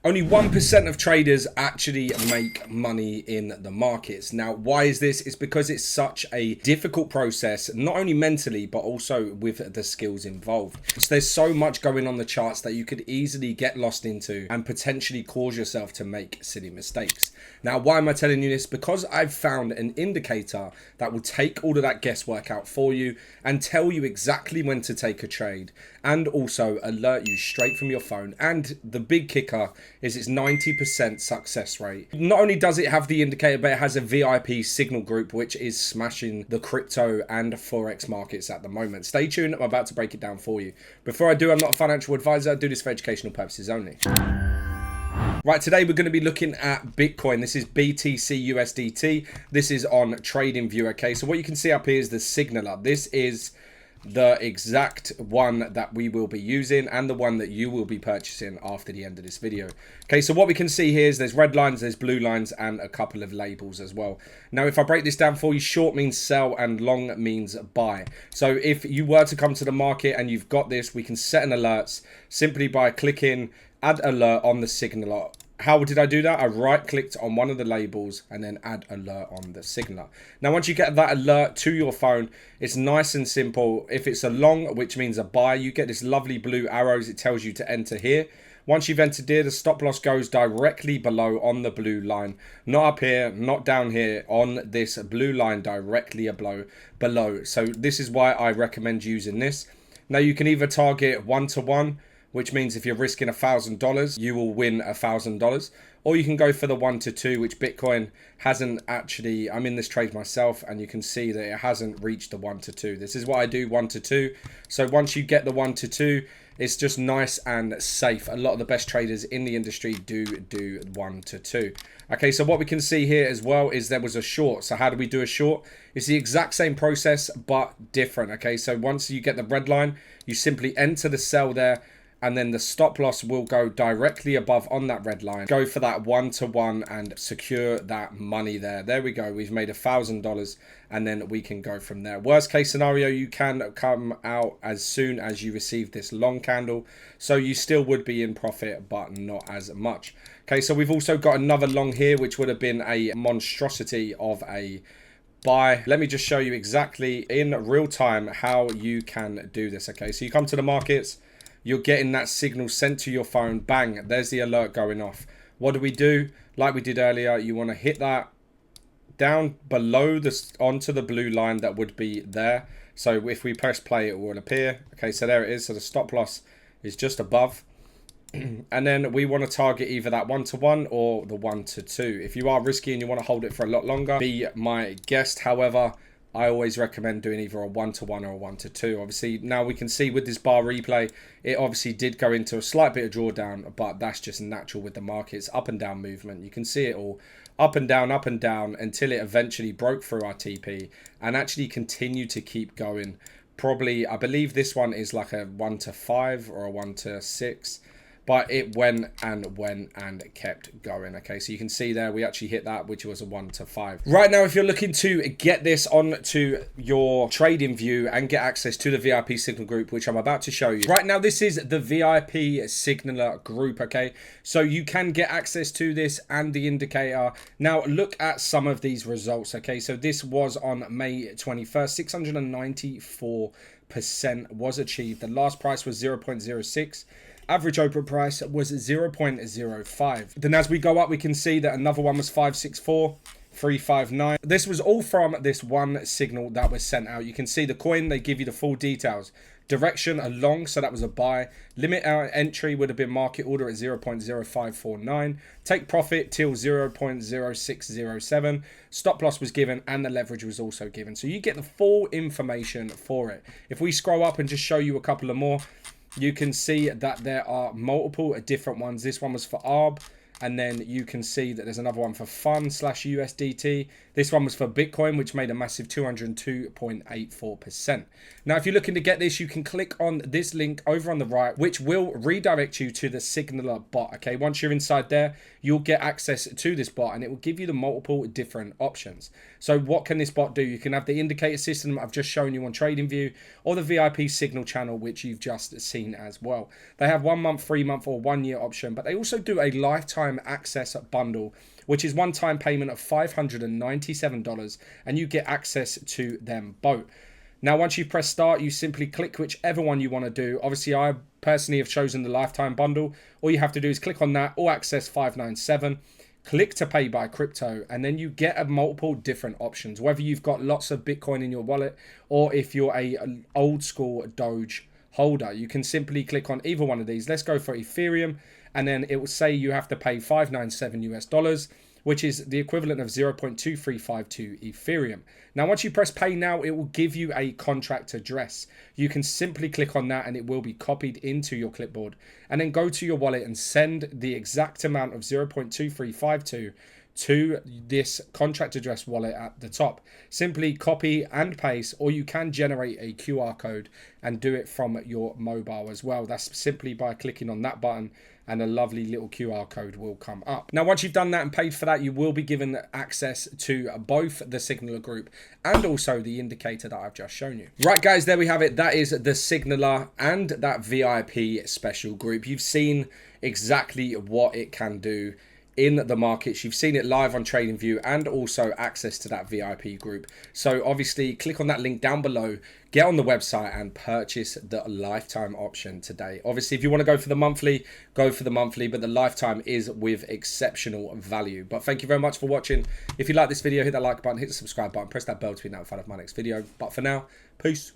Only 1% of traders actually make money in the markets. Now, why is this? It's because it's such a difficult process, not only mentally, but also with the skills involved. So there's so much going on the charts that you could easily get lost into and potentially cause yourself to make silly mistakes. Now, why am I telling you this? Because I've found an indicator that will take all of that guesswork out for you and tell you exactly when to take a trade, and also alert you straight from your phone. And the big kicker is its 90% success rate. Not only does it have the indicator, but it has a VIP signal group, which is smashing the crypto and forex markets at the moment. Stay tuned, I'm about to break it down for you. Before I do, I'm not a financial advisor. I do this for educational purposes only. Right, today we're going to be looking at Bitcoin. This is BTC USDT. This is on TradingView, okay? So what you can see up here is the signaler. This is the exact one that we will be using and the one that you will be purchasing after the end of this video. Okay, so what we can see here is there's red lines, there's blue lines, and a couple of labels as well. Now, if I break this down for you, short means sell and long means buy. So if you were to come to the market and you've got this, we can set an alerts simply by clicking add alert on the signaler. How did I do that? I right clicked on one of the labels and then add alert on the signaler. Now, once you get that alert to your phone, it's nice and simple. If it's a long, which means a buy, you get this lovely blue arrows. It tells you to enter here. Once you've entered here, the stop loss goes directly below on the blue line. Not up here, not down here, on this blue line directly below. So this is why I recommend using this. Now, you can either target 1-to-1, which means if you're risking $1,000, you will win $1,000. Or you can go for the 1-to-2, which Bitcoin hasn't actually, I'm in this trade myself, and you can see that it hasn't reached the 1-to-2. This is what I do, 1-to-2. So once you get the 1-to-2, it's just nice and safe. A lot of the best traders in the industry do 1-to-2. Okay, so what we can see here as well is there was a short. So how do we do a short? It's the exact same process, but different. Okay, so once you get the red line, you simply enter the sell there, and then the stop loss will go directly above on that red line. Go for that 1-to-1 and secure that money there. There we go. We've made $1,000, and then we can go from there. Worst case scenario, you can come out as soon as you receive this long candle. So you still would be in profit, but not as much. Okay, so we've also got another long here, which would have been a monstrosity of a buy. Let me just show you exactly in real time how you can do this. Okay, so you come to the markets. You're getting that signal sent to your phone. Bang, there's the alert going off. What do we do? Like we did earlier, you want to hit that down below this onto the blue line that would be there. So if we press play, it will appear. Okay, so there it is. So the stop loss is just above. And then we want to target either that 1-to-1 or the 1-to-2. If you are risky and you want to hold it for a lot longer, be my guest. However, I always recommend doing either a 1-to-1 or a 1-to-2. Obviously, now we can see with this bar replay, it obviously did go into a slight bit of drawdown, but that's just natural with the markets. Up and down movement. You can see it all up and down until it eventually broke through our TP and actually continued to keep going. Probably, I believe this one is like a 1-to-5 or a 1-to-6. But it went and kept going. Okay, so you can see there we actually hit that, which was a 1-to-5. Right now, if you're looking to get this onto your TradingView and get access to the VIP signal group, which I'm about to show you. Right now, this is the VIP signaler group, okay? So you can get access to this and the indicator. Now, look at some of these results, okay? So this was on May 21st, 694% was achieved. The last price was 0.06. Average open price was 0.05. Then as we go up, we can see that another one was 564, 359. This was all from this one signal that was sent out. You can see the coin, they give you the full details. Direction, a long, so that was a buy. Limit entry would have been market order at 0.0549. Take profit till 0.0607. Stop loss was given and the leverage was also given. So you get the full information for it. If we scroll up and just show you a couple of more, you can see that there are multiple different ones. This one was for ARB. And then you can see that there's another one for fun/USDT. This one was for Bitcoin, which made a massive 202.84%. Now, if you're looking to get this, you can click on this link over on the right, which will redirect you to the TheSignaler bot. Okay, once you're inside there, you'll get access to this bot and it will give you the multiple different options. So what can this bot do? You can have the indicator system I've just shown you on TradingView, or the VIP signal channel, which you've just seen as well. They have 1 month, 3 month, or 1 year option, but they also do a lifetime access bundle, which is one-time payment of $597, and you get access to them both. Now, once you press start, you simply click whichever one you want to do. Obviously, I personally have chosen the lifetime bundle. All you have to do is click on that, all access 597, click to pay by crypto, and then you get a multiple different options, whether you've got lots of Bitcoin in your wallet or if you're an old school Doge holder. You can simply click on either one of these. Let's go for Ethereum, and then it will say you have to pay $597, which is the equivalent of 0.2352 Ethereum. Now, once you press pay now, it will give you a contract address. You can simply click on that and it will be copied into your clipboard, and then go to your wallet and send the exact amount of 0.2352 to this contract address wallet at the top. Simply copy and paste, or you can generate a QR code and do it from your mobile as well. That's simply by clicking on that button and a lovely little QR code will come up. Now, once you've done that and paid for that, you will be given access to both the Signaler group and also the indicator that I've just shown you. Right, guys, there we have it. That is the Signaler and that VIP special group. You've seen exactly what it can do in the markets. You've seen it live on TradingView and also access to that VIP group. So obviously click on that link down below, get on the website and purchase the lifetime option today. Obviously, if you want to go for the monthly, go for the monthly, but the lifetime is with exceptional value. But thank you very much for watching. If you like this video, hit that like button, hit the subscribe button, press that bell to be notified of my next video. But for now, peace.